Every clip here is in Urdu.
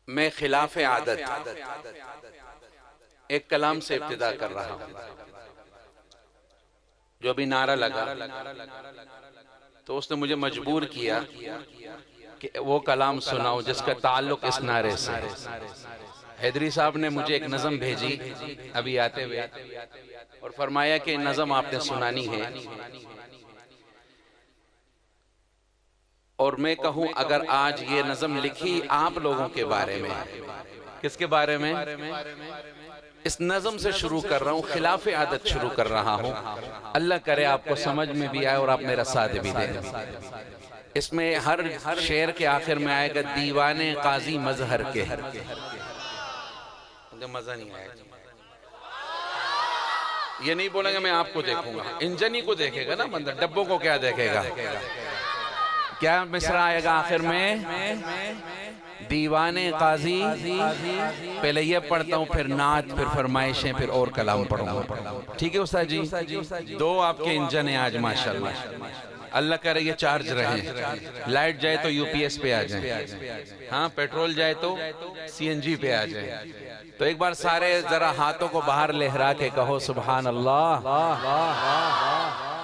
میں خلاف عادت ایک کلام سے ابتدا کر رہا ہوں جو بھی نعرہ لگا تو اس نے مجھے مجبور کیا کہ وہ کلام سناؤ جس کا تعلق اس نعرے سے. حیدری صاحب نے مجھے ایک نظم بھیجی ابھی آتے ہوئے اور فرمایا کہ نظم آپ نے سنانی ہے. اور میں کہوں اگر آج یہ نظم لکھی آپ لوگوں کے بارے میں، کس کے بارے میں؟ اس نظم سے شروع کر رہا ہوں، خلاف عادت شروع کر رہا ہوں. اللہ کرے آپ کو سمجھ میں بھی آئے اور آپ میرا ساتھ بھی دیں. اس میں ہر شعر کے آخر میں آئے گا دیوانے قاضی مظہر کے. مزہ نہیں آیا. یہ نہیں بولیں گے میں آپ کو دیکھوں گا، انجنی کو دیکھے گا نا بندہ، ڈبوں کو کیا دیکھے گا. کیا مصرع آئے گا آخر میں؟ دیوانے قاضی. پہلے یہ پڑھتا ہوں پھر نعت پھر فرمائشیں پھر اور کلام پڑھوں گا. ٹھیک ہے استاد جی؟ دو آپ کے انجن ہیں آج ماشاءاللہ. اللہ کرے یہ چارج رہیں. لائٹ جائے تو یو پی ایس پہ آ جائیں، ہاں پیٹرول جائے تو سی این جی پہ آ جائیں. تو ایک بار سارے ذرا ہاتھوں کو باہر لہرا کے کہو سبحان اللہ.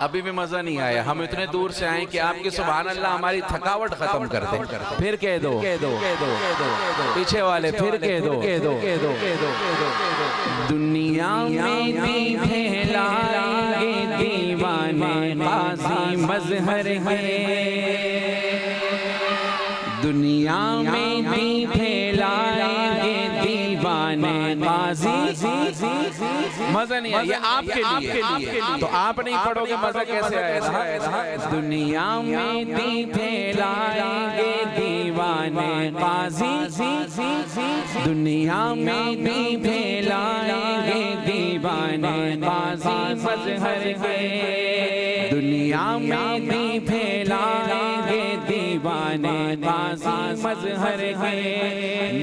ابھی بھی مزہ نہیں آیا. ہم اتنے دور سے آئیں کہ آپ کی سبحان اللہ ہماری تھکاوٹ ختم کر دیں. پھر کہہ دو پیچھے والے، پھر کہہ دو. دنیا میں بھی پھیلائیں گے دیوانے قاضی مظہر ہے. دنیا میں بھی پھیلائیں گے دیوانے قاضی. مزہ نہیں ہے یہ آپ کے لیے، تو آپ نہیں پڑھو گے مزہ کیسے آئے گا؟ دنیا میں بھی پھیلائیں گے دیوانے قاضی. دنیا میں بھی پھیلائیں گے دیوانے قاضی مظہر ہے. دنیا میں بھی پھیلائیں گے دیوانے قاضی مظہر ہے.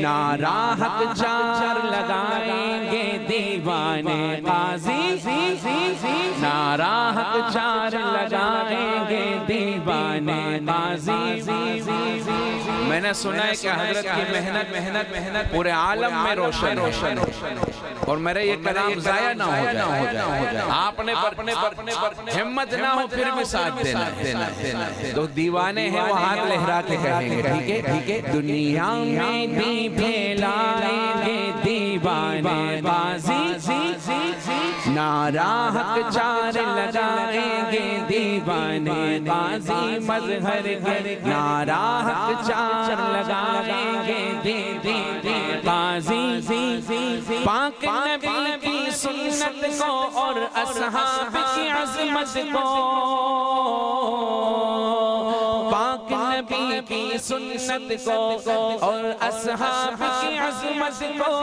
نعرہ حق چار لگائیں گے دیوانے قاضی. نعرہ حق چار لگائیں گے دیوانے قاضی. میں نے سنا ہے کہ حضرت کی محنت پورے عالم میں روشن اور میرے یہ کلام ضائع نہ ہو جائے. آپ نے ہمت نہ ہو پھر بھی ساتھ دینا. دو دیوانے ہیں وہ ہاتھ لہرا کے کہیں گے ٹھیک ہے. دنیا میں بھی پھیلائیں گے دیوانے قاضی. نعرہ حق چار لگائیں گے دیوانے قاضی مظہر کے. نعرہ حق چار لگائیں گے دیوانے قاضی. پاک نبی کی سنت کو اور اصحاب کی عظمت کو، پاک نبی کی سنت کو اور اصحاب کی عظمت کو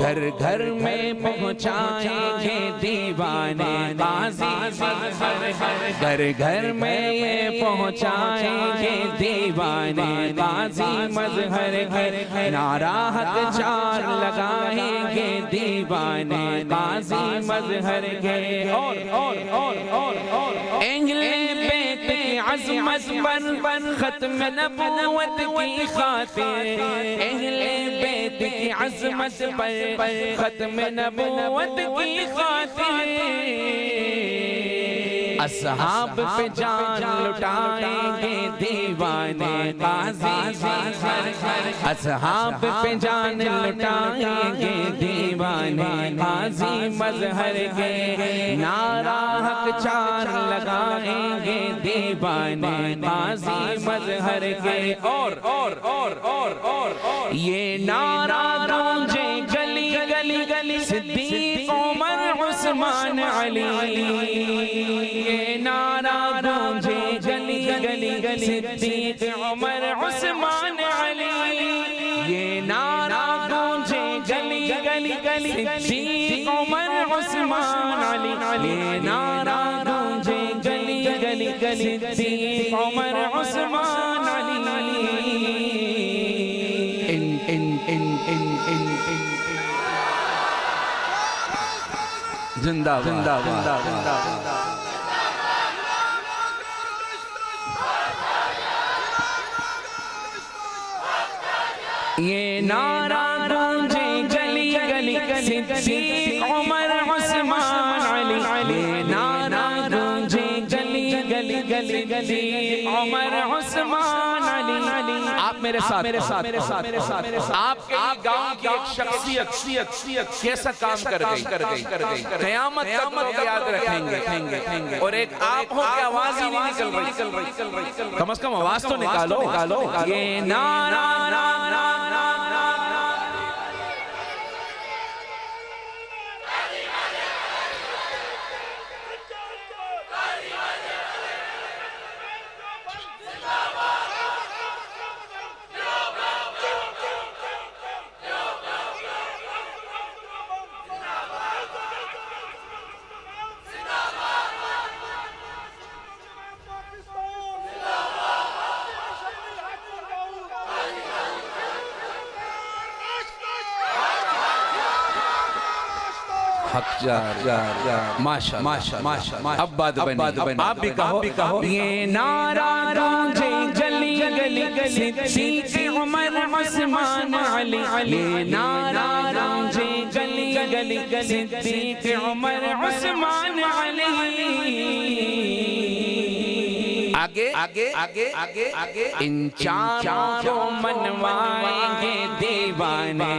گھر گھر میں پہنچائیں گے دیوانے قاضی. گھر گھر میں یہ پہنچائیں گے دیوانے قاضی مظہر کے. نعرہ حق چار لگائیں گے دیوانے قاضی مظہر کے. اہل بیت کی عظمت پر ختم نبوت کی خاطر. اہل بیت کی عظمت پر ختم نبوت کی خاطر اصحاب پہ جان لٹائیں گے دیوانے قاضی. اصحاب پہ جان لٹائیں گے دیوانے قاضی مظہر کے. نعرہ حق چار لگائیں گے دیوانے قاضی مظہر کے. اور یہ نعرہ گونجے گلی گلی صدیق عمر عثمان علی. یہ نعرہ گونجے گلی گلی صدیق عمر عثمان علی. یہ نعرہ گونجے گلی گلی صدیق عمر عثمان علی. یہ نعرہ گونجے گلی گلی صدیق عمر عثمان علی. زندہ باد. یہ نعرہ گونجے گلی گلی صدیق عمر عثمان علی یہ نعرہ گونجے گلی گلی گلی گلی عمر عثمان علی آپ میرے ساتھ آپ کے گاؤں کی ایک شخصیت کیسا کام کر گئی قیامت تک لوگ یاد رکھیں گے اور ایک آپ ہو کہ آواز ہی نہیں نکل رہی کم از کم آواز تو نکالو یہ نعرہ اب بات بنی آپ بھی کہو یہ نعرہ گونجے گلی گلی صدیق عمر عثمان علی یہ نعرہ گونجے گلی گلی صدیق عمر عثمان علی آگے ان چاروں کو منوائیں گے دیوانے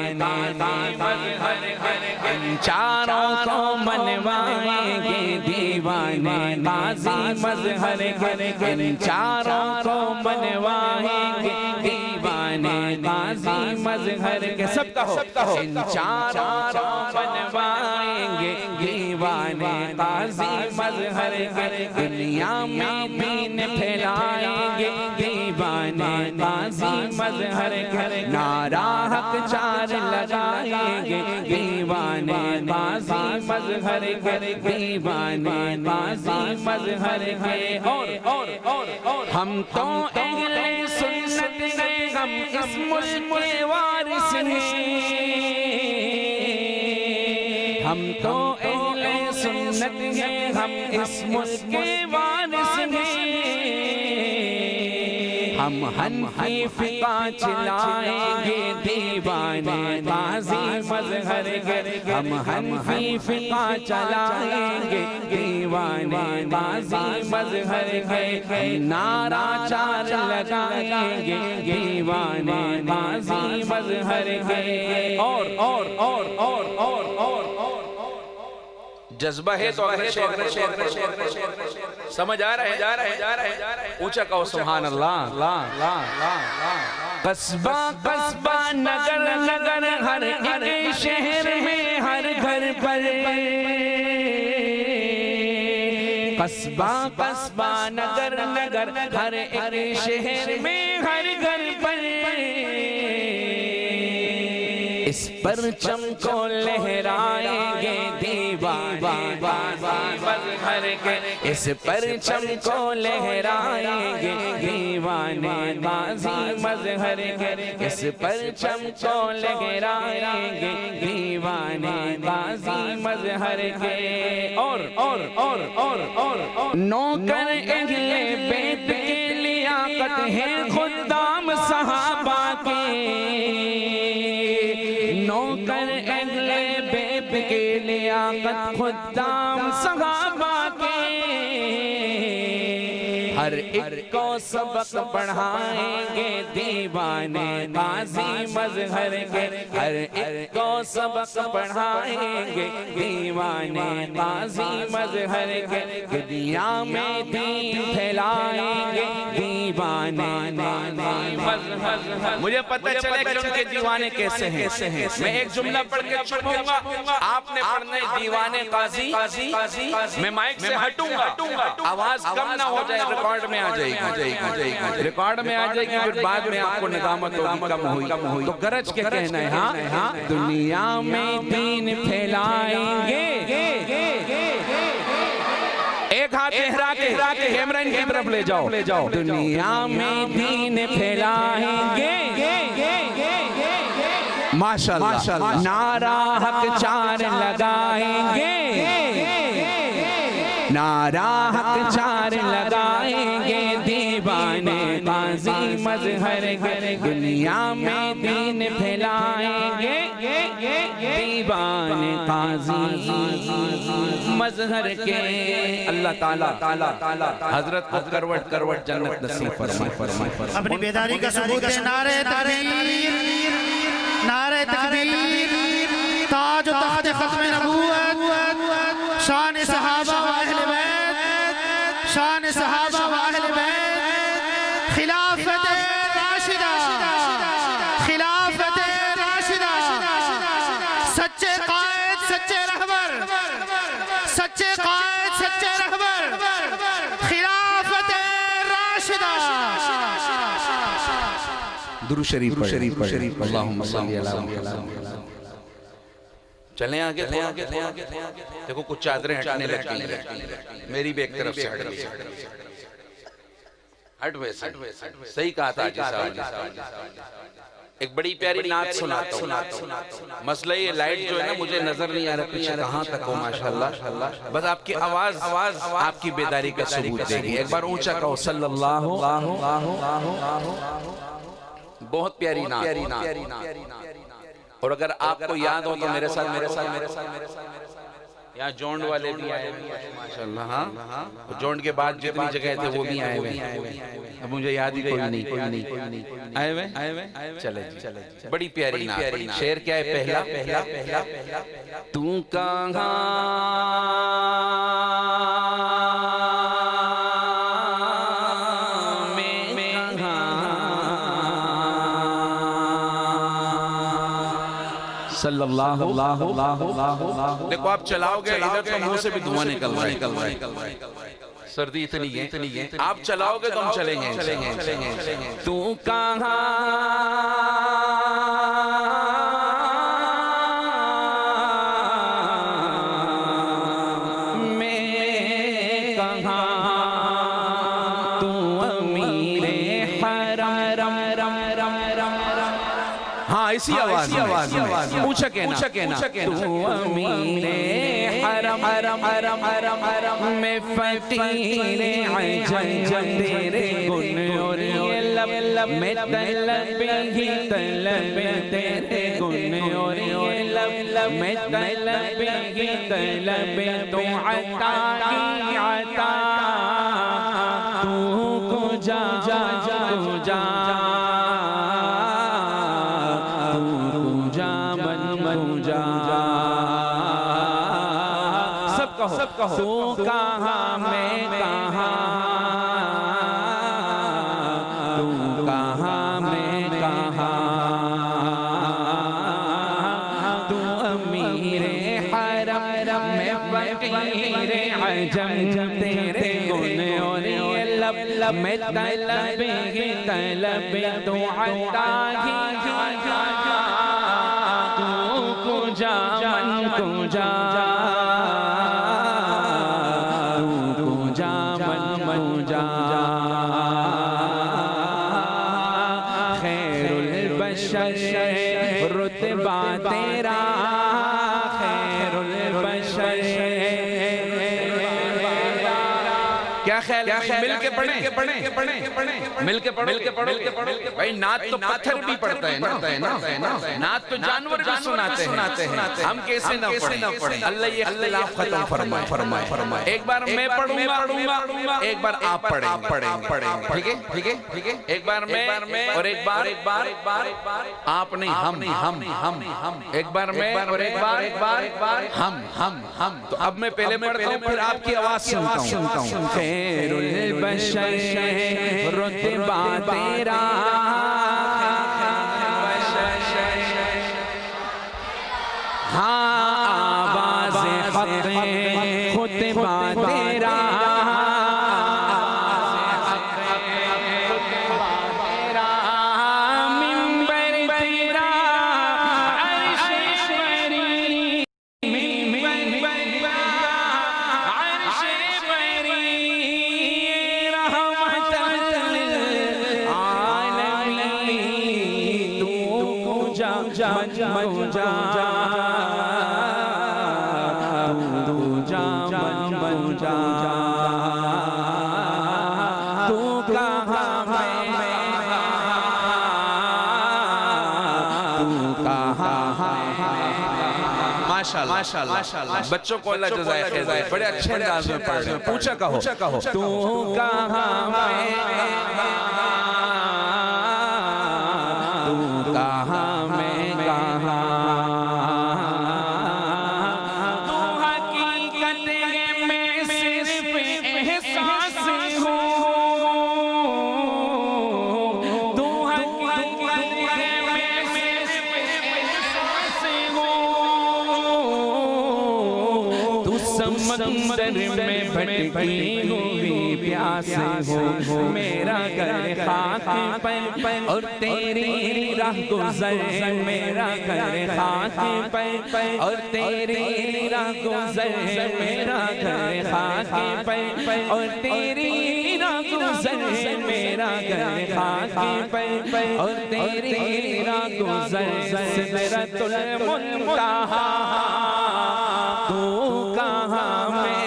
ان چاروں کو منوائیں گے دیوانے غازی مظہر کے ان چاروں کو منوائیں گے دیوانے غازی مظہر کے سب کہو ان چاروں کو منوائیں گے دیوانے غازی مظہر کے دنیا میں دین پھیلائیں گے دیوانے غازی مظہر کے نعرہ حق چار لگائیں گے دیوانے غازی مظہر کے دیوانے غازی مظہر کے اور ہم تو اہل سنت ہیں ہم اس ملک کے وارث ہیں ہم تو اہل سنت ہیں ہم اس ملک کے وارث ہیں ہم حنفی فقہ چلائیں گے دیوانے غازی مظہر کے ہم حنفی فقہ چلائیں گے دیوانے غازی مظہر کے نعرہ چار لگائیں گے دیوانے غازی مظہر کے اور جذبہ ہے تو سمجھ آ رہا ہے اونچا کہو سبحان اللہ قصبہ نگر ہر ایک شہر میں ہر گھر پر قصبہ نگر ہر ایک شہر میں ہر گھر پر اس پرچم کو لہرائیں گے دیوانے مظہر کے اس پرچم کو لہرائیں گے دیوانے غازی مظہر کے اس پرچم کو لہرائیں گے دیوانے غازی مظہر کے اور نوکر اہل بیت کے لیاقت ہے خدام صحابہ کے نوکر اہل بیت کے لیاقت خدام صحابہ کے ہر ایک کو سبق پڑھائیں گے دیوانے غازی مظہر کے ہر ایک کو سبق پڑھائیں گے دیوانے غازی مظہر کے دنیا میں دین پھیلائیں گے دیوانے مجھے پتہ چلے کہ ان کے دیوانے کیسے ہیں میں ایک جملہ پڑھ کے چھوڑوں گا آپ نے پڑھنا ہے دیوانے غازی میں مائک سے ہٹوں گا آواز کم نہ ہو جائے ریکارڈ میں آ جائے گی ریکارڈ میں آ جائے گی پھر بعد میں آپ کو ندامت ہوگی کم ہوئی تو گرج کے کہنا ہے ہاں دنیا میں دین پھیلائیں گے ایک ہاتھ لہرا کے کیمرہ ان کی طرف لے جاؤ دنیا میں دین پھیلائیں گے ماشاءاللہ نعرہ حق چار لگائیں گے نعرہ حق چار لگائیں گے دیوانے قاضی مظہر کے دنیا میں دین پھیلائیں گے دیوان قاضی مظہر کے اللہ تعالیٰ حضرت کو کروٹ جنت نصیب فرمائے اپنی بیداری کا ثبوت ہے نعرہ تکبیر نعرہ تکبیر تاج و تخت ختم نبوت شان صحابہ و اہل بیت شان صحابہ و اہل بیت خلافت راشدہ خلافت راشدہ سچے قائد سچے رہبر سچے قائد سچے رہبر خلافت راشدہ درود شریف پڑھیں اللہم صلی اللہ علیہ وسلم چلیں آگے دیکھو کچھ چادریں ہٹنے لگی میری بھی ایک طرف سے ہٹ ویسے صحیح کہا تھا آجی صاحب ایک بڑی پیاری نعت سناتا ہوں مسئلہ یہ لائٹ جو ہے نا مجھے نظر نہیں آ رہا پیچھے کہاں تک ہو ماشاءاللہ بس آپ کی آواز آپ کی بیداری کا ثبوت دے گی ایک بار اونچا کہو صلی اللہ بہت پیاری نعت اور اگر آپ کو یاد ہو تو میرے ساتھ یہاں جونڈ والے بھی آئے ہوئے ماشاءاللہ ہاں جونڈ کے بعد جتنی جگہ تھے وہ بھی آئے ہوئے اب مجھے یاد ہی کوئی نہیں آئے ہوئے چلے بڑی پیاری نعت شعر کیا ہے پہلا تو کہاں صلی اللہ دیکھو آپ چلاؤ گے ادھر تو منہ سے بھی دھواں نکل رہا ہے سردی اتنی ہے آپ چلاؤ گے تو ہم چلیں گے تو کہاں میں کہاں تو امیر حرم ہاں اسی آواز اونچا کہنا تو امیر حرم میں فقیر عجم تیرے گن اور یہ لب میں طلب ہی طلب تیرے گن اور یہ لب میں طلب ہی طلب تو عطا کی عطا تو کو جا سب کہو تو کہاں میں کہاں تو کہاں میں کہاں تو امیر حرم میں فقیر عجم تیرے گن اور یہ لب میں طلب ہی طلب تو عطا ہی تو کو جا من کو جا خیر البشر رتبہ تیرا خیر البشر کیا خیال ہے مل کے پڑھیں مل کے پڑھو بھائی نعت تو پتھر بھی پڑھتا ہے نا نعت تو جانور بھی سناتے ہیں ہم کیسے نہ پڑھیں اللہ یہ اختلاف ختم فرمائے ایک بار میں پڑھوں گا ایک بار آپ پڑھیں ٹھیک ہے ایک بار میں اور ایک بار آپ نہیں ہم ایک بار میں اور ایک بار ہم تو اب میں پہلے پڑھتا ہوں پھر آپ کی آواز سنتا ہوں خیر البشر رتبہ تیرا ہاں آواز حق خطبہ تیرا تو کہاں میں ماشاءاللہ بچوں کو اللہ جزائے خیر دے، بڑے اچھے انداز میں پڑھ رہے ہیں. پوچھا کہو تو کہاں میں تو کہاں میں کہاں تو حقیقت میں صرف احساس ہوں تو حقیقت میں صرف احساس ہوں تو سمندر میں بھٹکی ہوئی پیاس ہو میرا گھر خاک پر اور تیری راہ گزر میرا گھر خاک پر اور تیری راہ گزر میرا گھر خاک پر اور تیری راہ گزر میرا گھر خاک پر اور تیری راہ گزر سدرۃ المنتہا تو کہاں میں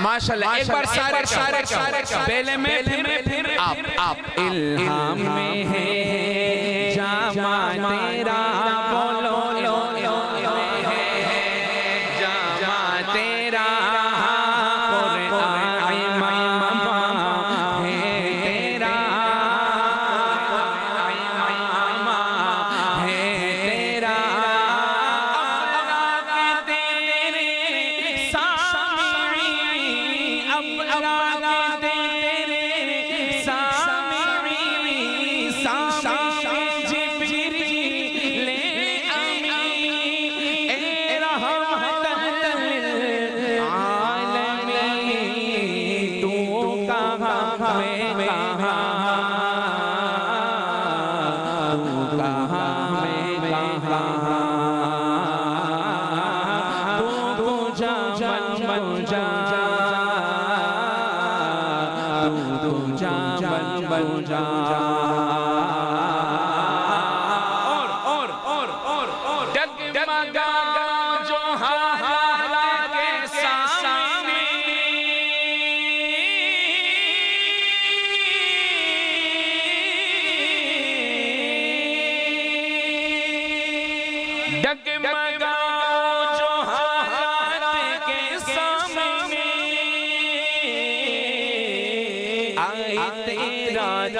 ماشاءاللہ ایک بار سارے پہلے میں پھر آپ الہام میں ہے جامع تیرا بولو جامع تیرا قرآن ماما ہے تیرا ماما ہے تیرا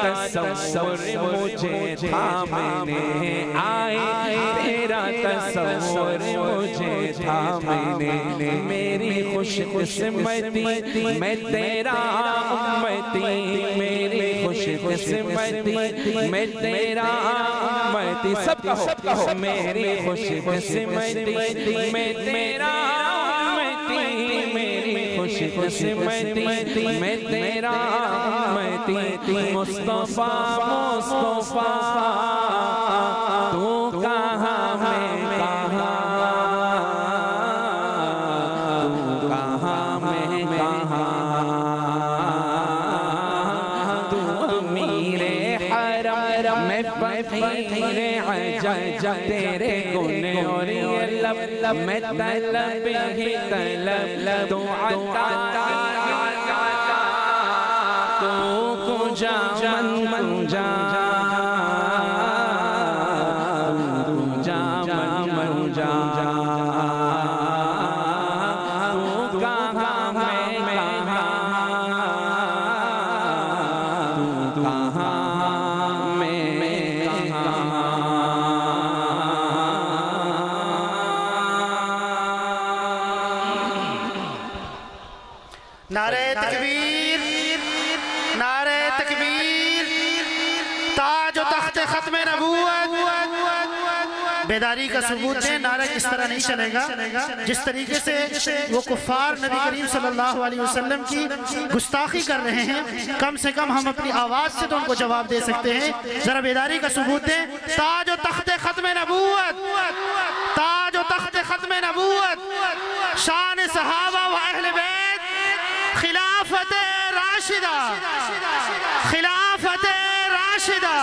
تصور مجھے تھامنے آئے تیرا تصور مجھے تھامنے میری خوش قسمتی میں تیرا امتی میری خوش قسمتی میں تیرا امتی سب کہو میری خوش قسمتی میں تیرا امتی میری خوش قسمتی میں تیرا امتی مصطفیٰ تو کہاں میں کہاں تو کہاں میں کہاں تو امیر حرم میں فقیر عجب تیرے گن اور یہ لب میں طلب ہی طلب تو عطا تو کجا من جا کجا من جا تو کہاں میں کہاں تو کہاں میں کہاں نعرہ تکبیر نعرہ تکبیر تاج و تخت ختم نبوت بیداری کا ثبوت دیں. نعرہ اس طرح نہیں چلے گا. جس طریقے سے وہ کفار نبی کریم صلی اللہ علیہ وسلم کی گستاخی کر رہے ہیں، کم سے کم ہم اپنی آواز سے تو ان کو جواب دے سکتے ہیں. ذرا بیداری کا ثبوت دیں. تاج و تخت ختم نبوت، تاج و تخت ختم نبوت، شان صحابہ و اہل بیت، خلافت راشدہ، خلافت راشدہ.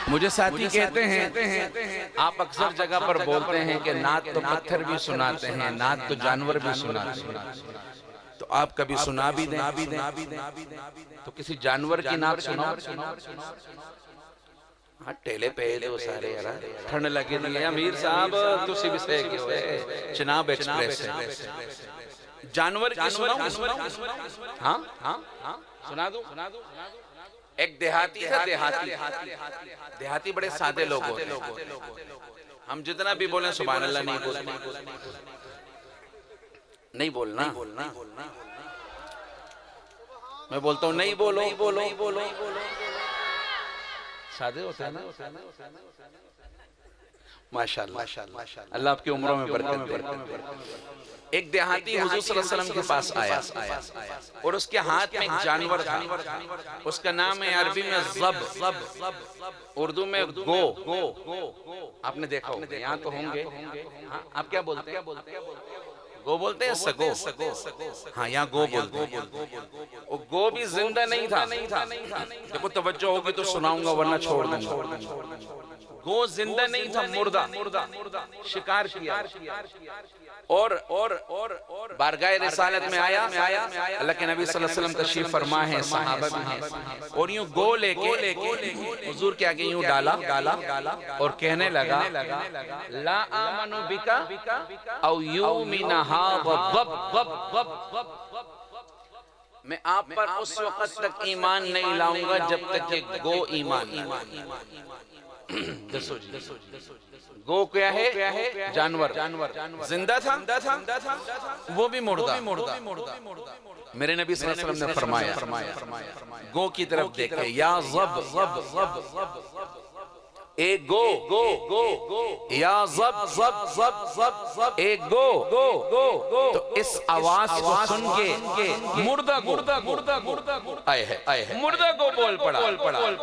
مجھے ساتھی کہتے ہیں آپ اکثر جگہ پر بولتے ہیں کہ نعت تو پتھر بھی سناتے ہیں، نعت تو جانور بھی سناتے ہیں. تو آپ کبھی سنا بھی دیں تو کسی جانور کی نعت سناؤ. ہاں ٹیلے پہ دے وہ سارے یارا ٹھنڈ لگے دیئے. امیر صاحب تسی بھی سے کہ ہوئے چناب ایکسپریس ہے. جانور کی سناؤ. ہاں سنا دو. ایک دیہاتی تھا. دیہاتی بڑے سادے لوگ ہوتے ہیں. ہم جتنا بھی بولیں سبحان اللہ نہیں بولتے. نہیں بولنا. میں بولتا ہوں نہیں بولو. سادے ہوتے ہیں نا. ماشاءاللہ اللہ آپ کی عمروں میں برکت دے. ایک دیہاتی حضور صلی اللہ علیہ وسلم کے پاس آیا اور اس کے ہاتھ میں ایک جانور تھا. اس کا نام ہے عربی میں ضب، اردو میں گو. آپ نے دیکھا ہوگا یہاں تو ہوں گے. آپ کیا بولتے ہیں؟ گو بولتے ہیں سگو. ہاں یہاں گو بولتے ہیں. گو بھی زندہ نہیں تھا. دیکھو توجہ ہوگی تو سناؤں گا ورنہ چھوڑ دوں گا. گو زندہ نہیں تھا، مردہ. شکار کیا اور بارگاہ رسالت میں آیا. اللہ کے نبی صلی اللہ علیہ وسلم تشریف فرما ہے، صحابہ بھی ہیں. اور یوں گو لے کے حضور کے آگے یوں ڈالا اور کہنے لگا لا آمن بکا او یومن ھذا الضب. میں آپ پر اس وقت تک ایمان نہیں لاؤں گا جب تک کہ گو ایمان نہ لائے. دسو جی گو کیا ہے؟ جانور. زندہ تھا وہ بھی مردہ. میرے نبی صلی اللہ علیہ وسلم نے فرمایا گو کی طرف دیکھے یا ضب اے گو یا ضب اے گو. تو اس آواز کو سن کے مردہ گو آئے ہے مردہ گو بول پڑا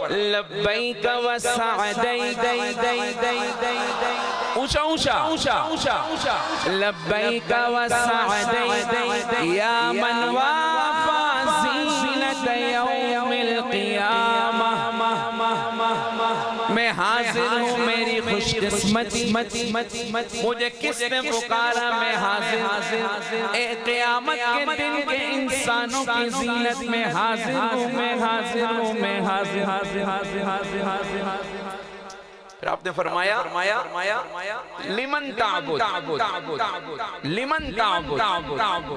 لبیک و سعدیک اونچا لبیک و سعدیک یا من وافا زینت یوم القیامہ. میں حاضر ہوں میری خوش قسمتی، مجھے کس نے پکارا میں حاضر. اے قیامت کے دن کے انسانوں کی زینت میں حاضر ہوں. پھر آپ نے فرمایا لمن تعبد،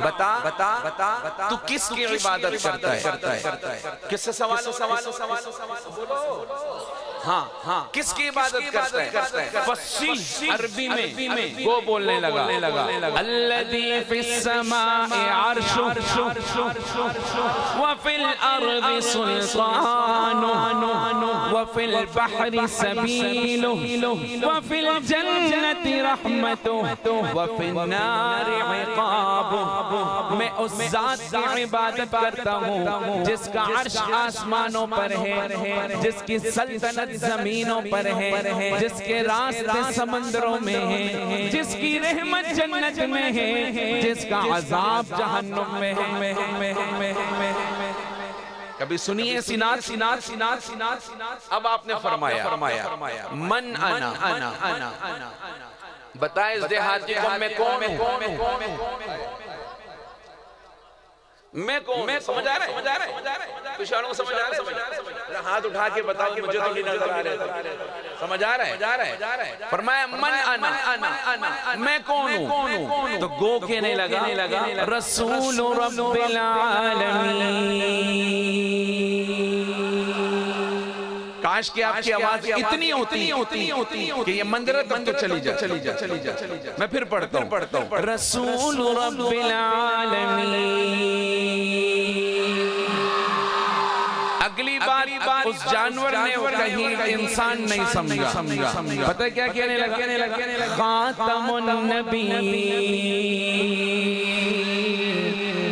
بتا تو کس کی عبادت کرتا ہے. کس سے سوال ہاں کس کی عبادت کرتا ہے؟ فصیح عربی میں وہ بولنے لگا الذی فی السماء عرش وفی الارض سلطان وفی البحر سبیل وفی الجنت رحمت وفی النار عقاب. میں اس ذات کی عبادت کرتا ہوں جس کا عرش آسمانوں پر ہے، جس کی سلطنت زمینوں پر ہے، جس کے راستے سمندروں میں ہیں، جس کی رحمت جنت میں ہے، جس کا عذاب جہنم میں ہے. کبھی سنیے سنات. اب آپ نے فرمایا من انا، بتائے اس دیہاتی کو میں کون ہوں. میں کون؟ سمجھ آ رہا ہے؟ اشاروں کو سمجھ آ رہا ہے؟ ہاتھ اٹھا کے بتاؤ مجھے تو نہیں نظر آ رہے. سمجھ آ رہا ہے؟ فرمایا من انا، میں کون ہوں. تو گو کہنے لگا رسول رب العالمین. کاش کہ آپ کی آواز اتنی ہوتی کہ یہ مندرہ تک تو چلی جا. میں پھر پڑھتا ہوں رسول رب العالمین. اگلی بات اس جانور نے کہیں انسان نہیں سمجھا. پتہ کیا کہنے لگا؟ خاتم النبی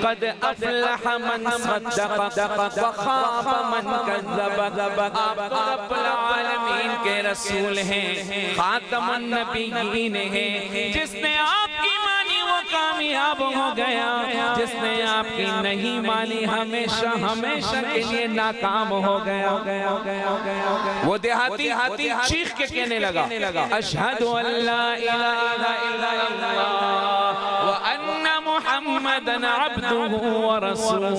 قد افلح من صدق وخاب من کذب. آپ رب العالمین کے رسول ہیں، خاتم النبیین ہیں. جس نے آپ کی مانی وہ کامیاب ہو گیا، جس نے آپ کی نہیں مانی ہمیشہ کے لیے ناکام ہو گیا. وہ دیہاتی چیخ کے کہنے لگا اشہد ان لا الہ الا اللہ وان محمدن عبدہ ورسولہ.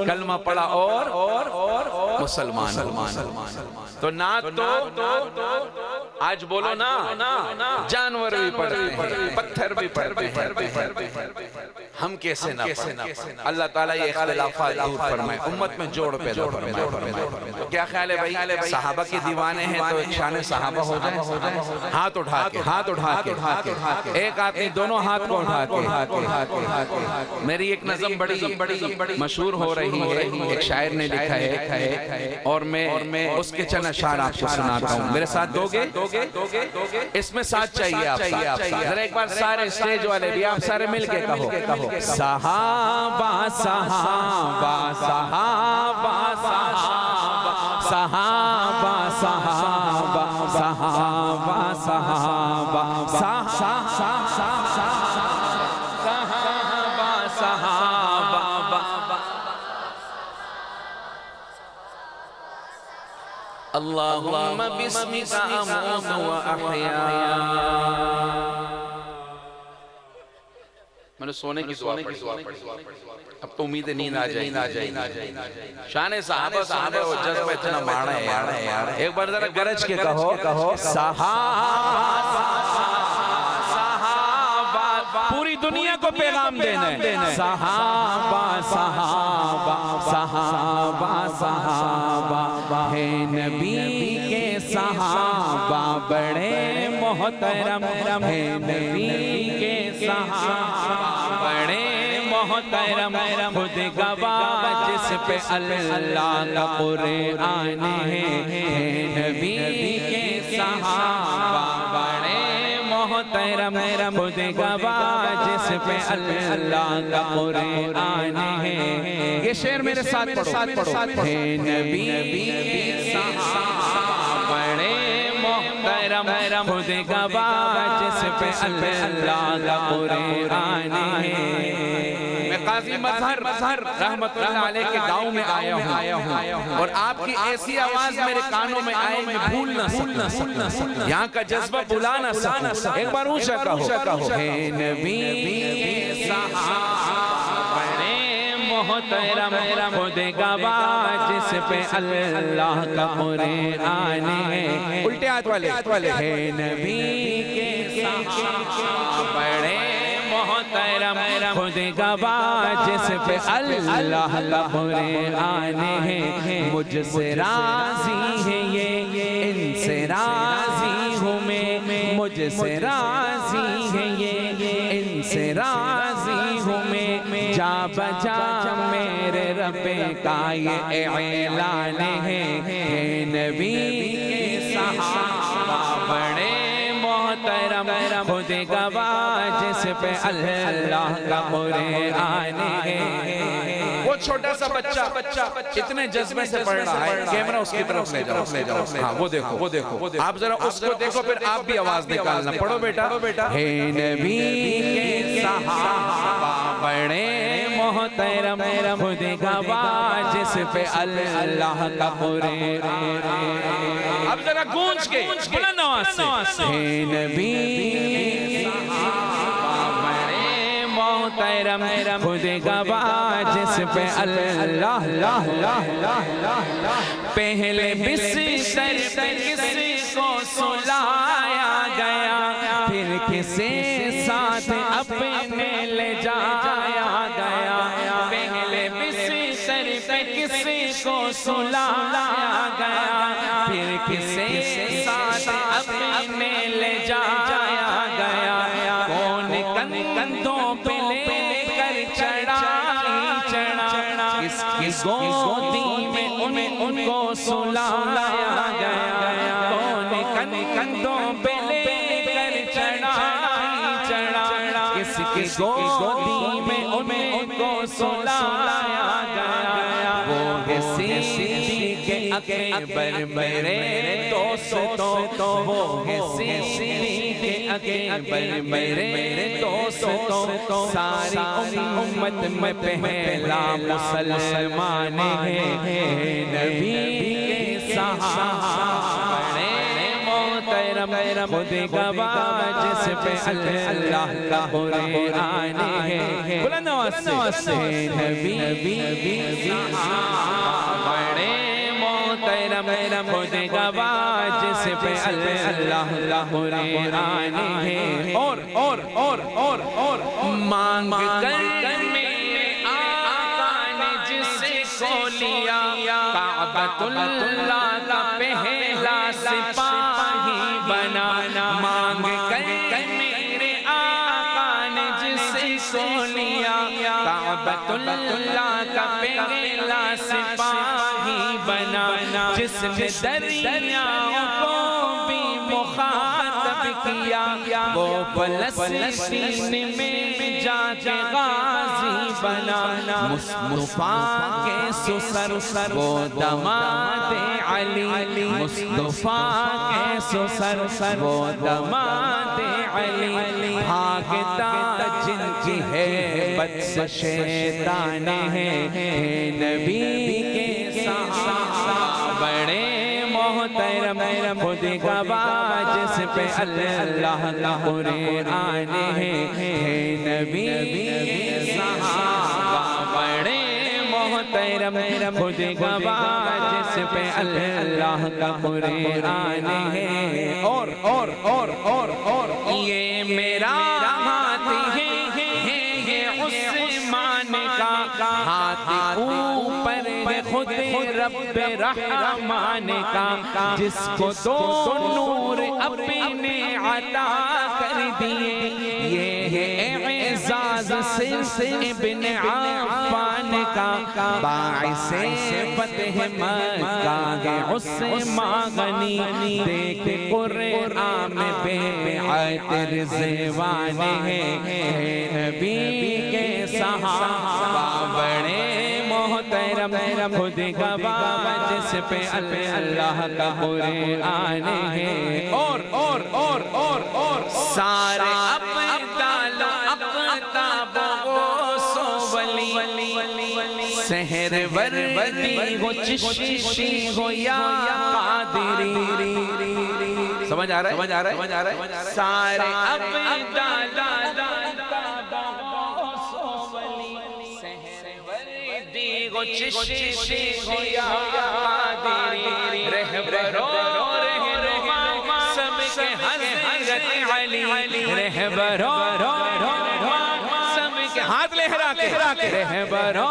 کلمہ پڑھا اور مسلمان. تو نعت تو آج بولو نا، جانور بھی پڑھتے ہیں، پتھر بھی پڑھتے ہیں، ہم کیسے نہ پڑھیں؟ اللہ تعالیٰ یہ اختلافات دور فرمائے، امت میں جوڑ پیدا فرمائے. تو کیا خیال ہے بھائی؟ صحابہ کے دیوانے ہیں تو ایک شان صحابہ ہو جائے. ہاتھ اٹھا کے ایک آدمی دونوں ہاتھ کو اٹھا کے. میری ایک نظم بڑی مشہور ہو رہی ہے، ایک شاعر نے لکھا ہے اور میں اس کے چند اشعار آپ کو سناتا ہوں. میرے ساتھ دو گے؟ اس میں ساتھ چاہیے آپ کا. ذرا ایک بار سارے اسٹیج والے بھی آپ سارے مل کے کہو صحابہ صحابہ صحابہ صحابہ صحابہ صحابہ صحابہ صحابہ اللہم بسمک اموت و احیا. میں نے سونے کی دعا پڑھی، اب تو امید نیند آ جائے. شان صحابہ و جذبہ اتنا مانا ہے یار. ایک بار ذرا گرج کے کہو صحابہ. پوری دنیا کو پیغام دینا ہے. صحابہ صحابہ صحابہ صحابہ ہے نبی کے صحابہ بڑے محترم ہے. نبی کے صحابہ بڑے محترم. خود گواہ جس پہ اللہ کا قرآن ہے. نبی کے صحابہ بڑے محترم. خود گواہ جس پہ اللہ کا قرآن ہے. یہ شعر میرے ساتھ پڑھو. ہے نبی کے صحابہ بڑے محترم. خود گواہ جس پہ اللہ کا قرآن ہے. میں قاضی مظہر رحمت اللہ علیہ کے گاؤں میں آیا ہوں اور آپ کی ایسی آواز میرے کانوں میں آئے میں بھول نہ سکوں، یہاں کا جذبہ بلا نہ سکوں. ایک بار اونچا کہو ہے نبی کے صحابہ بڑے محترم. خود گواہ جس پہ اللہ کا قرآن ہے. الٹے ہاتھ والے ہے نبی کے صحابہ بڑے محترم. خود گواہ جس پہ اللہ کا قرآن ہے. مجھ سے راضی ہے یہ ان سے راضی ہوں میں. مجھ سے راضی ہے یہ ان سے راضی ہوں میں. جا بجا میرے رب کا یہ اعلان ہے. نبی کے صحابہ بڑے محترم. خود گواہ جس پہ اللہ کا قرآن ہے. وہ چھوٹا سا بچہ اتنے جذبے سے پڑھ رہا ہے. کیمرہ اس کی طرف لے جاؤ. ہاں وہ دیکھو آپ ذرا اس کو دیکھو پھر آپ بھی آواز نکالنا. پڑھو بیٹا. ہے نبی کے صحابہ بڑے محترم. خود گواہ جس پہ اللہ کا قرآن. اب ذرا گونج کے بلند آواز سے ہے نبی کے صحابہ بڑے محترم. خود گواہ جس پہ اللہ پہلے بستر پہ کسی کو سلایا گیا پھر کسی ساتھ اپنے لے جایا گیا. پہلے بستر پہ کسی کو سلایا گیا پھر کسی ساتھ اپنے لے جایا گیا. کون کندھوں پہ لے کر چڑھا. اس کی گودی میں سلایا گیا کون کندھوں پہ لے کر چڑھا کس کی گودی میں ان کو سلایا گیا وہ ہے صدیق اکبر میرے دوستوں وہ ہے صدیق اکبر میرے دوستوں ساری امت میں پہلا مسلمان ہے نبی کے صحابہ بڑے محترم خود گواہ جس پہ اللہ کا قرآن ہے بلند آواز سے نبی کے صحابہ بڑے محترم خود گواہ جس پہ اللہ کا قرآن ہے اور مانگ کر میرے آقا نے جس کو لیا کعبۃ اللہ کا پہلا سپاہی بنا مانگ کر میرے آقا نے جس کو لیا کعبۃ اللہ کا پہلا سپاہی بنا جس نے دریاؤں کو بھی مخاطب کیا وہ فلسطین میں جا کے غازی بنا مصطفیٰ کے سسر وہ داماد علی مصطفیٰ کے سسر وہ داماد علی بھاگتا جن کی ہیبت سے شیطان ہے نبی کے صحابہ بڑے محترم خود گواہ جس پہ اللہ کا قرآن ہے نبی کے صحابہ بڑے محترم خود گواہ جس پہ اللہ کا قرآن ہے اور یہ میرا ہاتھ ہے یہ عثمان کا ہاتھ اوپر خود رب رحمان کا جس کو دو نور اپنے عطا کر دیے یہ ہے اعزاز صرف ابن عفان کا باعث فتح مکہ ہے عثمان غنی دیکھ قرآن میں بیعت رضوان ہے نبی کے صحابہ بڑے محترم خود گواہ جس پہ اللہ کا قرآن ہے اور سارے ابدال اقطاب غوث و ولی سحر وردی ہو چشتی ہو یا قادری سمجھ آ رہا ہے سارے ابدال چشتی ہو یا قادری رہبرو سب کے حضرت علی رہبرو سب کے ہاتھ لہرا کے رہبرو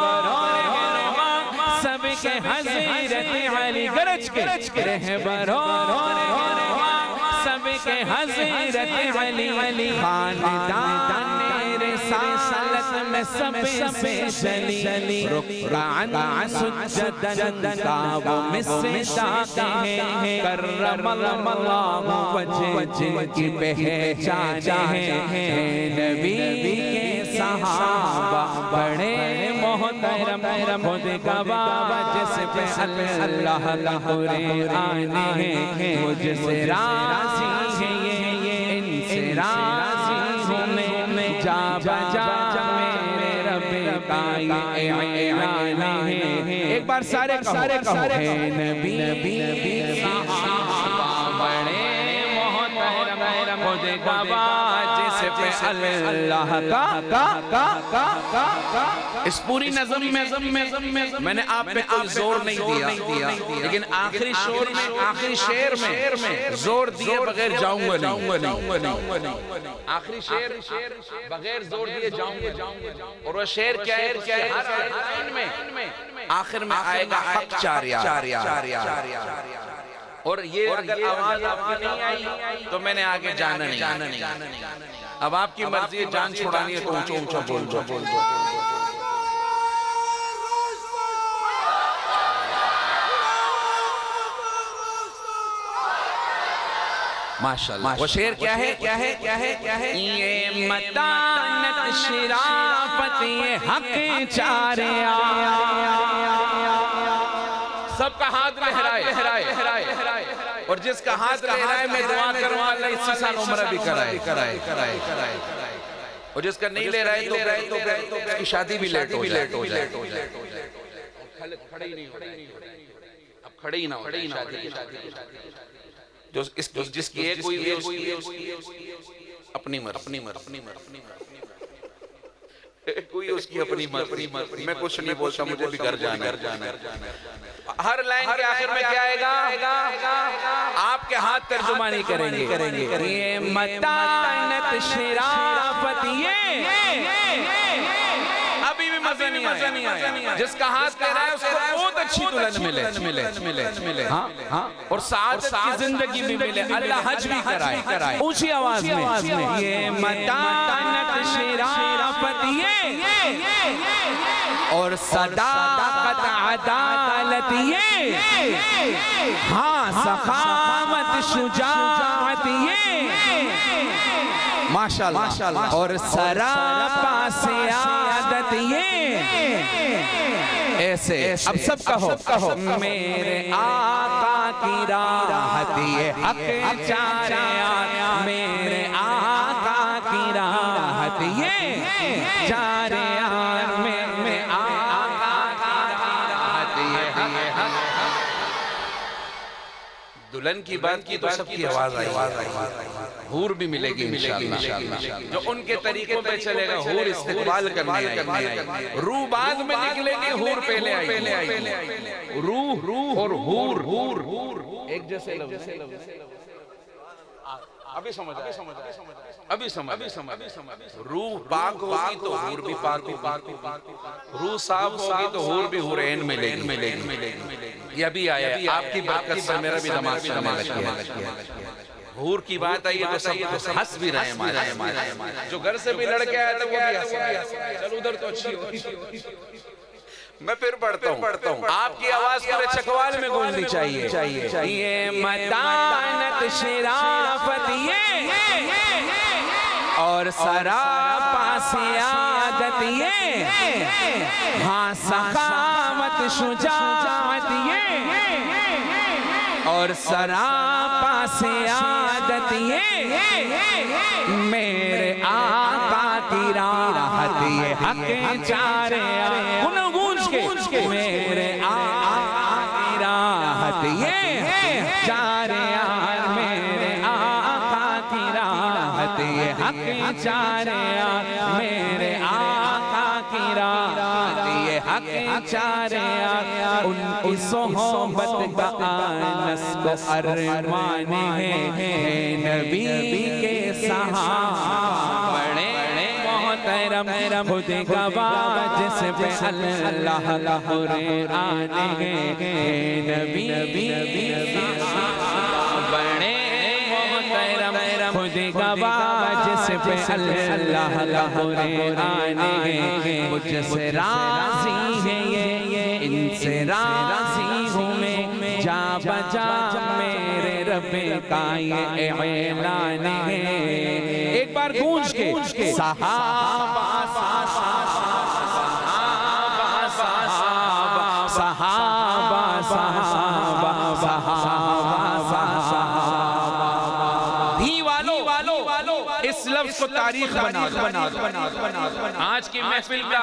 سب کے حضرت علی گرج کے رہبرو سب کے حضرت علی خاندان رسالت میں سب سے چلی رکعاً سجدن کا وہ مصداق ہے کرم اللہ وجہ کی پہچان ہے نبی کے صحابہ بڑے محترم خود گواہ جس پہ اللہ کا قرآن ہے مجھ سے راضی ہے یہ ان سے راضی ہوں میں جا بجا میرے رب کا یہ اعلان ہے ایک بار سارے کہو ہے نبی صحابہ بڑے محترم خود گواہ جس پہ اللہ کا اس پوری نظم میں نے آپ پہ کوئی زور نہیں دیا لیکن آخری شعر میں زور دیے بغیر جاؤں گا نہیں آخری شعر بغیر زور دیے جاؤں گا اور وہ شعر کیا ہے ہر لائن میں آخر میں آئے گا حق چاریا اور یہ اگر آواز آپ کی نہیں آئی تو میں نے آگے جانا نہیں اب آپ کی مرضی ہے جان چھوڑانی ہے تو اونچا بول ماشاءاللہ. وہ شعر کیا ہے؟ یہ متانت شرافت یہ حق چارے سب کا ہاتھ لہرائے اور جس کا ہاتھ لہرائے میں دعا کروں اللہ اسی سال عمرہ بھی کرائے اور جس کا نہیں لے رہا ہے تو اس کی شادی بھی لیٹ ہو جائے. اب کھڑے ہی نہ ہو جائے شادی جس کی ایک ہوئی اپنی مرضی کوئی اس کی اپنی مرضی. میں کچھ نہیں بولتا, مجھے بھی گھر جانا ہے. ہر لائن کے آخر میں کیا آئے گا؟ آپ کے ہاتھ ترجمانی کریں گے. یہ متانت شرافت ابھی بھی مزہ نہیں آیا. جس کا ہاتھ کہہ رہا ہے اس کو بہت اچھی دلہن ملے اور سعادت کی زندگی بھی ملے. اللہ حج بھی کرائے اونچی آواز میں. یہ متانت شرافت اور صداقت عدالت ہاں سخاوت شجاعت ماشاءاللہ اور سراپا سیادت ایسے. اب سب کہو میرے آقا کی راحت یہ حق چارے میرے آقا کی راحت یہ چارے میرے آقا کی راحت یہ حق. دلہن کی بات کی تو سب کی آواز آئی. حور بھی ملے گی انشاءاللہ جو ان کے طریقوں پہ چلے گا. حور استقبال کرنے آئی, روح بعد میں نکلے گی, حور پہلے آئی. روح اور حور ایک جیسے لفظ. ابھی سمجھ. روح پاک ہوگی تو حور بھی پاک ہوگی, روح صاف ہوگی تو حور بھی حورین ملے گی. یہ ابھی آیا ہے, آپ کی برکت سے میرا بھی دماغ چلنے لگ گیا. حور کی بات آئی ہے تو سب ہنس بھی رہے ہیں. جو گھر سے بھی لڑکے آئے تھے وہ بھی ہنس. چل ادھر تو اچھی ہوگی. میں پھر پڑھتا ہوں. آپ کی آواز پورے چکوال میں گونجنی چاہیے. یہ متانت شرافت اور سراپا سیادت ہاں سخاوت شجاعت اور سراپا سیادت میرے آقا کی راحت یہ حق چارے میرے آقا کی راحت یہ چارے میرے آقا کی راحت یہ حق چارے میرے آقا کی راحت یہ حق چارے. ان کی صحبت کا آنس کو ارمان ہے نبی کے صحابہ بڑے محترم خود گواہ جس پہ اللہ کا قرآن ہے نبی بڑے محترم خود گواہ جس پہ اللہ کا قرآن ہے. مجھ سے راضی ہے یہ ان سے راضی ہوں میں جا بجا میرے رب کا یہ اعلان ہے. ایک بار گونج کے صحابہ اس لفظ کو تاریخ بنا. آج کی محفل کا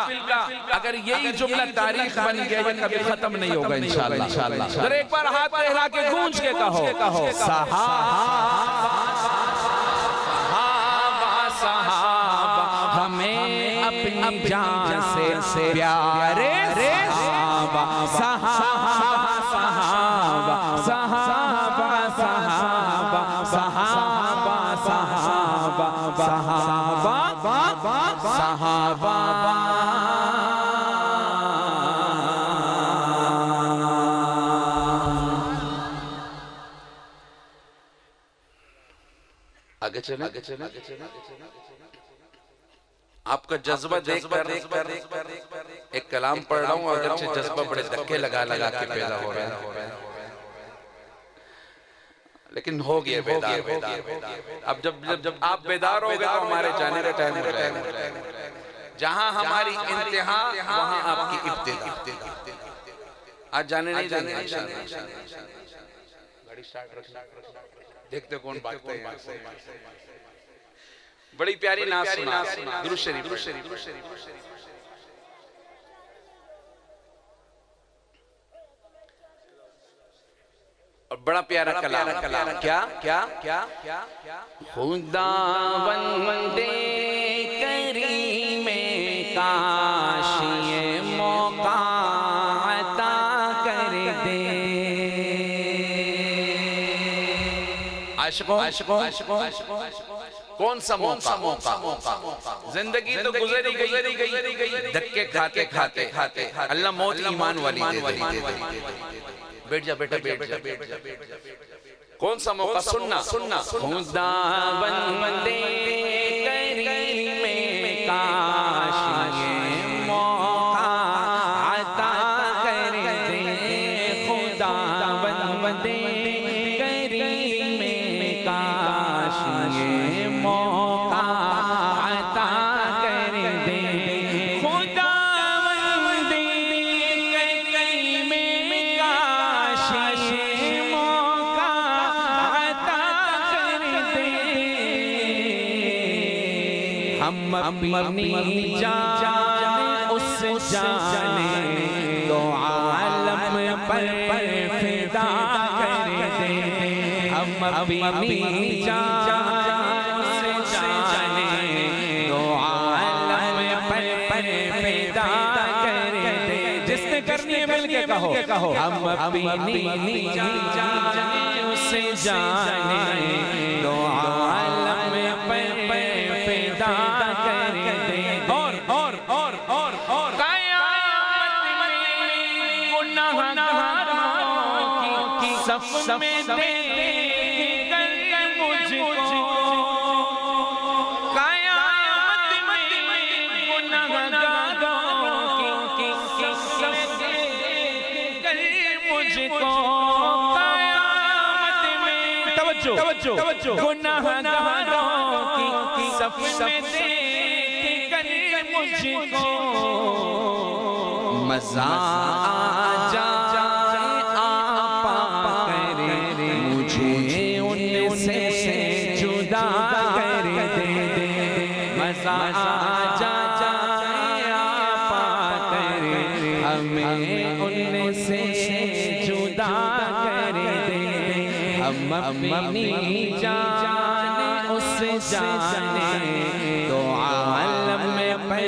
اگر یہی جملہ تاریخ بن گیا یہ کبھی ختم نہیں ہوگا انشاءاللہ. ذرا ایک بار ہاتھ پھیلا کے گونج کے کہو صحابہ ہمیں اپنی جان سے پیارے صحابہ صحابہ صحابہ صحابہ صحابہ صحابہ آگے چلیں. آپ کا جذبہ دیکھ کر ایک کلام پڑھ رہا ہوں اگرچہ جذبہ بڑے دھکے لگا کے پیدا ہو رہا ہے. لیکن ہو گیا بیدار. اب جب آپ بیدار ہو گئے تو ہمارے جانے کا ٹائم ہو جائے گا. جہاں ہماری انتہا وہاں آپ کی ابتدا. آج جانے نہیں جانے گاڑی سٹارٹ رکھنا, دیکھتے کون بھاگتے ہیں یہاں سے. بڑی پیاری نعت سنا, درود شریف. اور بڑا پیارا کلام. کیا خدا بندے کریم کاش یہ موقع عطا کر دے. عاشقوں کون سا موقع؟ زندگی تو گزری گئی, دھکے کھاتے اللہ موت ایمان والی دے دے. بیٹھ جا بیٹا, بیٹھ جا. کون سا موقع؟ سننا. خدا بندے کریم کاش یہ موقع عطا کر دے. خدا بندے کریم کاش یہ موقع عطا کر دے. خدا بندے کریم کاش یہ موقع عطا کر دے. ہم اپنی جان اس جانے دو عالم پر فدا کر دے. ہم اپنی جان اس جانے دو عالم پر فدا کر دے. جس نے کرنی ہے مل کے کہو. ہم اپنی جان اس جانے دو عالم پر فدا کر دے. اور قیامت میں گناہگاروں کی صف میں دیکھ کر مجھ کو. قیامت میں گناہگاروں کی صف میں دیکھ کر مجھ کو. قیامت میں توجہ گناہگاروں کی صف میں دیکھ کر مجھ کو مزہ آ جائے آپ کر مجھے ان سے جدا کر دے. مزہ آ جائے آپ کر ہمیں ان سے جدا کر دے. ہم اپنی جان اس جانے دو عالم پر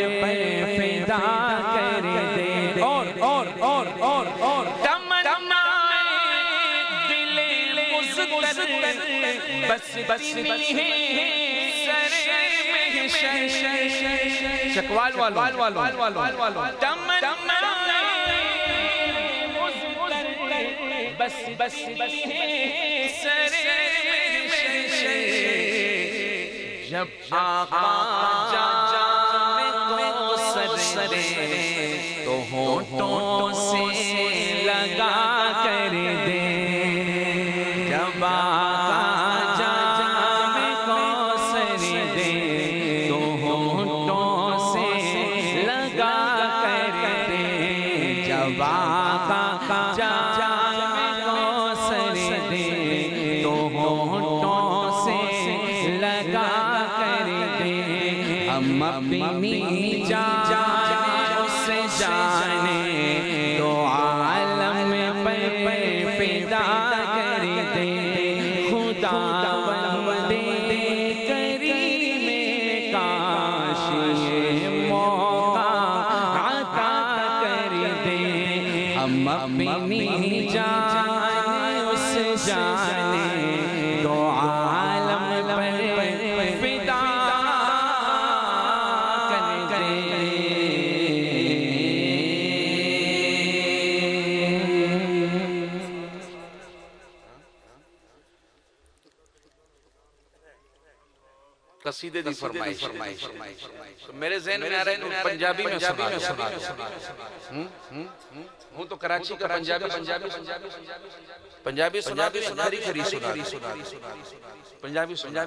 فدا کر دے. اور تمنا دل مزدر بس اتنی ہے سر محشر. چکوال والو تمنا بس ہے سر محشر. جب آقا جائے تو سرے تو ہونٹوں سے لگا کر دے. جب آقا جائے تو سرے دے تو ہونٹوں سے لگا کر دے. جب آقا جائے تو سرے دے تو ہونٹوں سے لگا کر دے. ہم اپنی جان اس جانے دو عالم پر فدا کر دے. خدا بندے کریم کاش یہ موقع عطا کر دے. ہم اپنی جان اس جانے دو عالم پر فدا کر دے. قصیدے دی فرمائش تو میرے ذہن میں آ رہا ہے پنجابی میں سنا ہوں تو کراچی کا پنجابی سنا کھری کھری سنا پنجابی سنا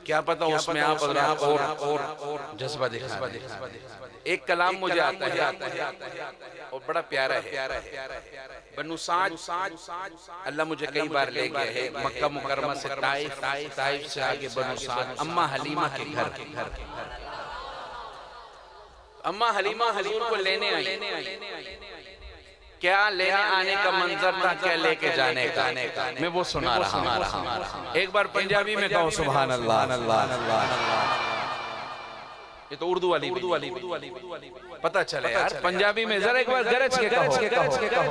کیا پتا اس میں آپ اور جذبہ دکھا ایک کلام مجھے آتا ہے اور بڑا پیارا ہے بنو سعد اللہ مجھے کئی بار لے گیا ہے مکہ مکرمہ سے طائف سے آگے بنو سعد اماں حلیمہ کے گھر اماں حلیمہ حضور کو لینے آئی کیا لینے آنے کا منظر تھا کیا لے کے جانے کا میں وہ سنا رہا ہوں ایک بار پنجابی میں کہو سبحان اللہ یہ تو اردو والی پتہ چلے یار پنجابی میں ذرا ایک بار گرج کے کہو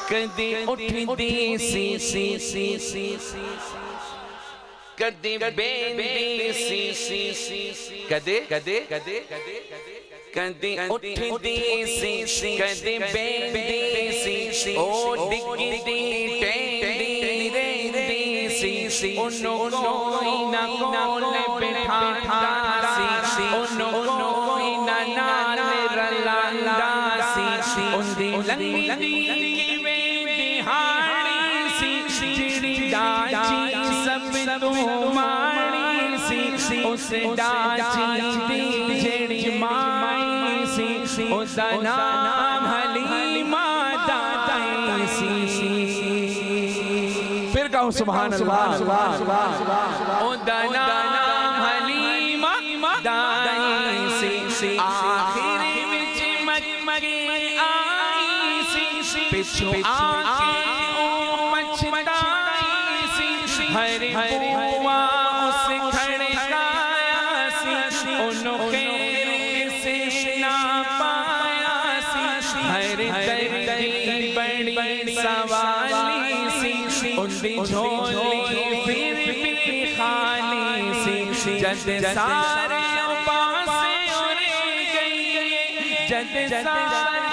کدی اٹھدی سی کدی بیندی سی کدی اٹھدی سی کدی بیندی سی او ڈگدی ٹینڈی ریندی سی انو کوئی نہ کولے بٹھا سی انو کوئی نہ نال رلاندا سی ان دی لنگی کی ویندی ہاڑی سی جڑی ڈاچی سب تو ماڑی سی اس ڈاچی دی جڑی مائی سی اس دا نام حلیمہ دائی سی پھر کہو سبحان اللہ او دا نام حلیمہ دائی سی آخر وچ مکی آئی سی پچھو آنکھیں او پچھتائی سی ہر بوا اس کھڑے گایا سی انو خیر سے نہ پایا سی ہر دردی بڑی سوالی سی ان دی جھولی پھر بھی خالی سی جد سارے پاس اڑے گئی جد سارے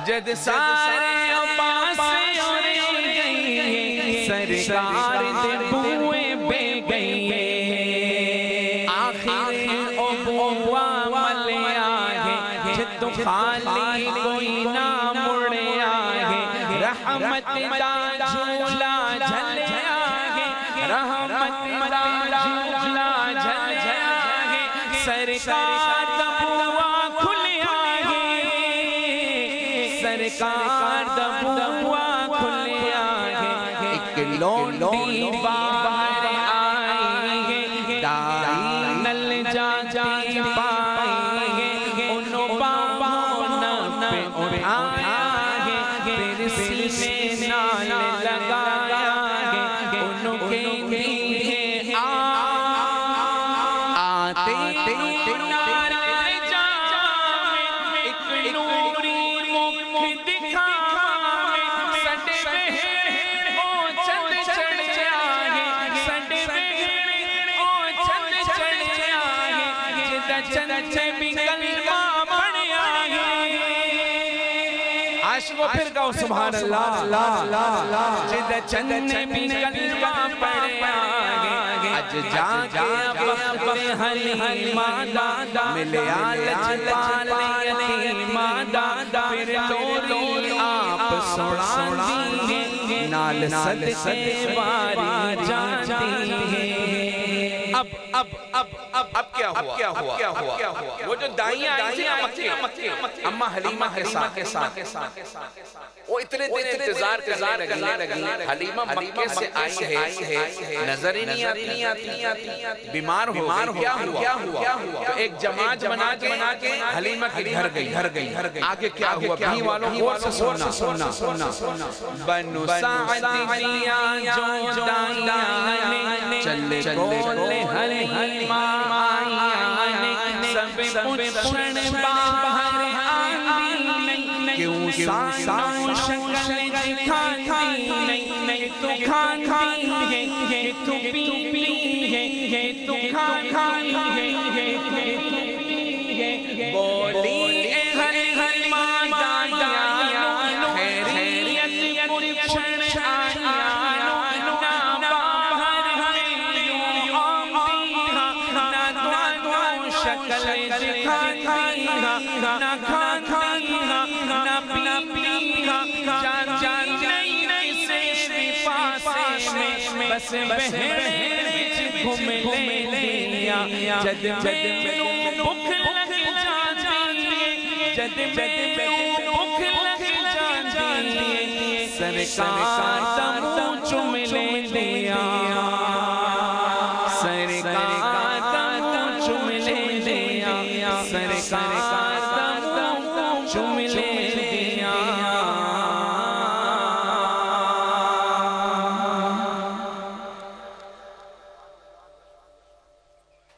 جد سارے پاس اڑے گئی سرکار دے بوئے بے گئی آخر ابوا ملے آگے جتو خالی کوئی نہ مڑے آگے رحمت دا جھولا جھلے آگے رحمت دا جھولا جھلے آگے سرکار دا بوا کھلے سرکار دا بوا کھلے آگے ایک لونڈی باہر آئی دائی نل جاتی پائی انو باہوں پہ اٹھایا پھر سینے نال لگایا انو کہنی ہے آتے نارائے جام ایک نوری عاشقوں پھر کہو سبحان اللہ جد چند بھی کلمہ پڑھے آگے اج جا کے وقت حلیمہ دادا ملے آلچ پالے یتیمہ دادا پھر لولی آپ سوڑا دی نال صدقے واری جاتی ہے اب کیا ہوا وہ جو دائیاں آئی تھی مکے اماں حلیمہ کے ساتھ وہ اتنے دن انتظار کرنے لگی حلیمہ مکے سے آئی ہے نظر ہی نہیں آتی بیمار ہو کیا ہوا تو ایک جماعت بنا کے حلیمہ کے گھر گئی آگے کیا ہوا بھی والوں غور سے سننا بنو سعد دیا جو دائیاں چلے کولے حلیمہ آئیاں سب پوچھن باہر آئی کیوں سانو شکل دکھاتی نہیں تو کھاتی ہے تو پی ہے تو کھائی ہے بولی اے ہر ہر مادائیانو خیریت پرچھن آئیانو نا باہر ہمیں یوں آمتی نا دعا شکل دکھاتی نا کھاتی نا پیتی جان جان نہیں سے پاسے میں بس بہنے وچ گھوم لیا جد جد بھوک لگ جاتی جد جد بھوک لگ جاتی سرکار تمو چوم لیا سرکار تمو چوم لیا سرکار تمو چوم لیا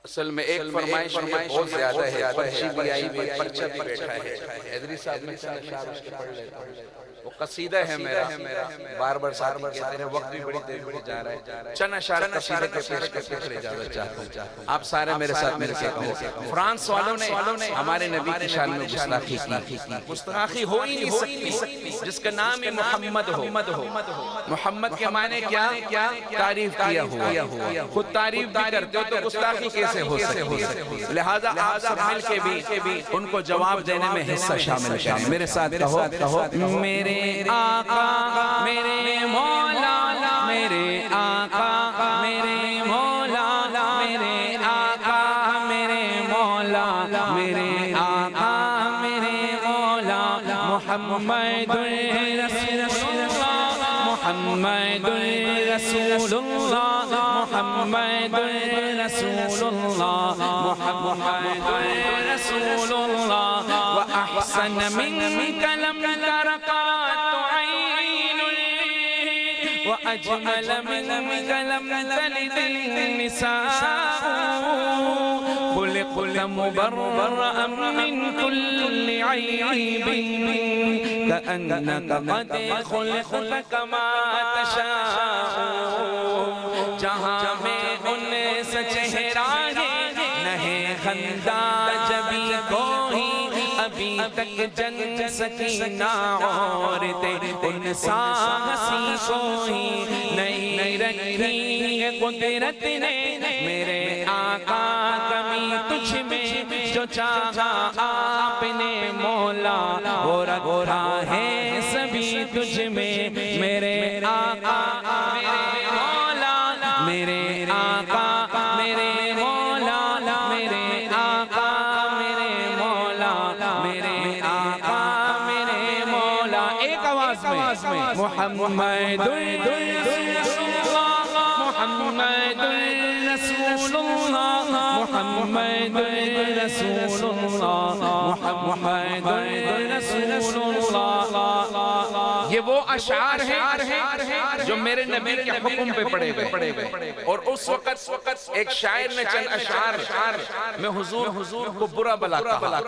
اصل میں ایک فرمائش بہت زیادہ ہے پرچی بھی آئی بھی پرچہ بھی بیٹھا ہے حیدری صاحب میں چند اشعار اس کے پڑھ لیتا ہوں وہ قصیدہ ہے میرا بار بار ساتھ کہتے ہیں وقت بھی بڑی دیر ہوتے جا رہا ہے چند اشعار قصیدہ کے پیش کرتے پھر اجازت چاہتا ہوں آپ سارے میرے ساتھ میرے کہتا ہوں فرانس والوں نے ہمارے نبی کی شان میں گستاخی کی گستاخی ہو ہی نہیں سکتی جس کا نام ہی محمد ہو محمد کے معنی کیا تعریف کیا ہوا خود تعریف بھی کرتے ہو تو گستاخی کیسے ہو سکتی ہے لہذا آپ سب مل کے بھی ان کو جواب دینے میں حصہ شامل کریں میرے ساتھ کہو میرے آقا میرے مولا میرے آقا میرے مولا میرے آقا میرے مولا میرے آقا میرے مولا محمد رسول اللہ محمد رسول اللہ محمد رسول اللہ محمد رسول اللہ وأحسن منك لم تر قرة عين وأجمل منك لم تلد النساء خلقت مبرأ من كل عيب كأنك قد خلقت كما تشاء جہاں میں ان سے چہرہ ہے نہ خندہ جبی کوئی ابھی تک جن سکینہ عورتیں ان سا ہنسی کوئی نہیں رکھی ہے قدرت نے میرے آقا کمی تجھ میں جو چاہا آپ نے مولا وہ رکھا ہے سبھی تجھ میں میرے آقا میرے مولا میرے آقا میرے مولا میرے آقا میرے مولا میرے آقا میرے مولا ایک آواز میں محمد رسول اللہ محمد رسول اللہ محمد رسول اللہ محمد رسول اللہ یہ وہ اشعار ہیں جو میرے نبی کے حکم پہ پڑے گئے اور اس وقت ایک شاعر نے چند اشعار میں حضور کو برا بلا کہا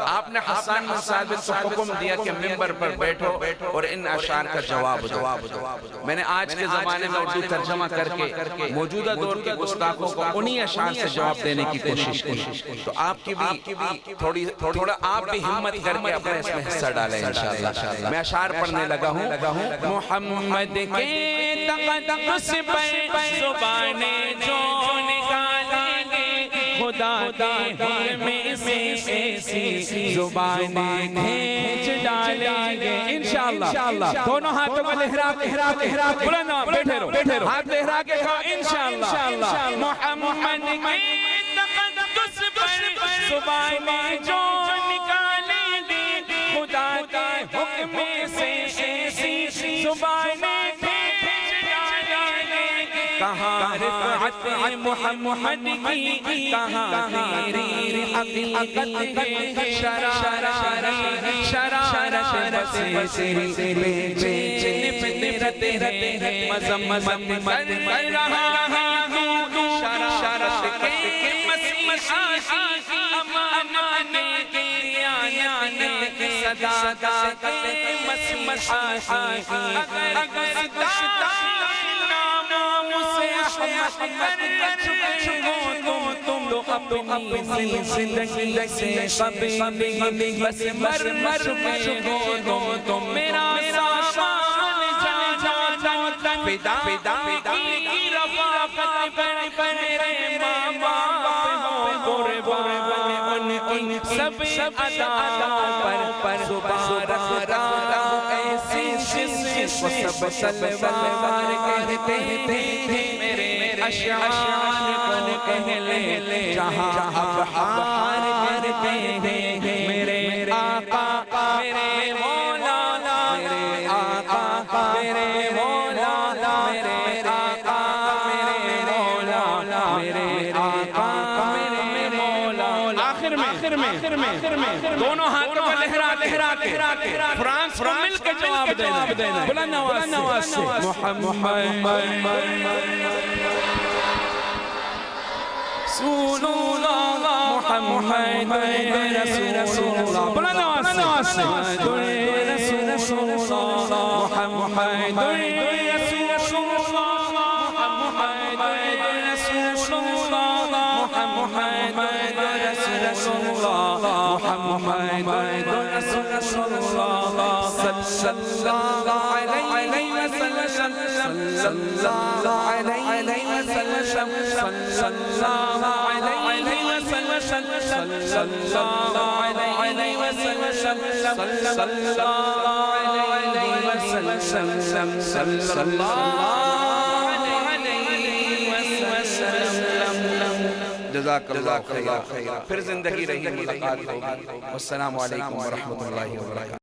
آپ نے حسان بن ثابت کو حکم دیا کہ ممبر پر بیٹھو اور ان اشعار کا جواب دو میں نے آج کے زمانے میں اردو ترجمہ کر کے موجودہ دور کے گستاخوں کو انہی اشعار سے جواب دینے کی کوشش کی تو آپ کی بھی تھوڑا آپ بھی ہمت کر کے اپنے اس میں حصہ ڈالیں انشاءاللہ میں اشعار پڑھنے لگا ہوں محمد کے تقدس پر زبانیں جو نکالیں گے خدا کے حکم سے ایسی زبانیں کھینچ ڈالیں گے انشاءاللہ دونوں ہاتھوں کو لہرا کے بلند بیٹھے رہو ہاتھ لہرا کے کہو انشاءاللہ محمد کے تقدس پر زبانیں جو نکالیں گے خدا کے حکم سے ایسی زبانیں کھینچ ڈالیں گے کہاں رفعت محمد کی کہاں تیری حقیقت ہے شرارت سے تیری بے چین فطرت ہے مذمت کر رہا ہے تو شرارت کے مسیحا امانت کے دیانت صداقت کے مسیحا اگر داتا نام سے احمد کر چکے ہو تم تو اپنی زندگی سے قبل بس مر چکے ہو تم میرا سامان جا فدا کی رفاقت پر میرے ماں باپ ہو قربان ان سب ادا پر صبح رکھتا ایسی جس کو سب سلوار کہتے تھے میرے اشعار کو اہل جہاں ابحار کہتے ہیں میرے آقا میرے مولا میرے آقا میرے مولا میرے آقا میرے مولا میرے آقا میرے مولا آخر میں دونوں ہاتھوں کو لہرا کے فرانس کو مل کے جواب دینا بلند آواز سے رسول اللہ محمد رسول اللہ بلند آواز سے رسول اللہ محمد رسول اللہ محمد رسول اللہ محمد رسول اللہ محمد رسول اللہ صلی اللہ علیہ وسلم صلی اللہ علیہ وسلم صلی اللہ علیہ وسلم صلی اللہ علیہ وسلم صلی اللہ علیہ وسلم صلی اللہ علیہ وسلم جزاک اللہ خیر پھر زندگی رہی ملاقات ہوگی والسلام علیکم ورحمۃ اللہ وبرکاتہ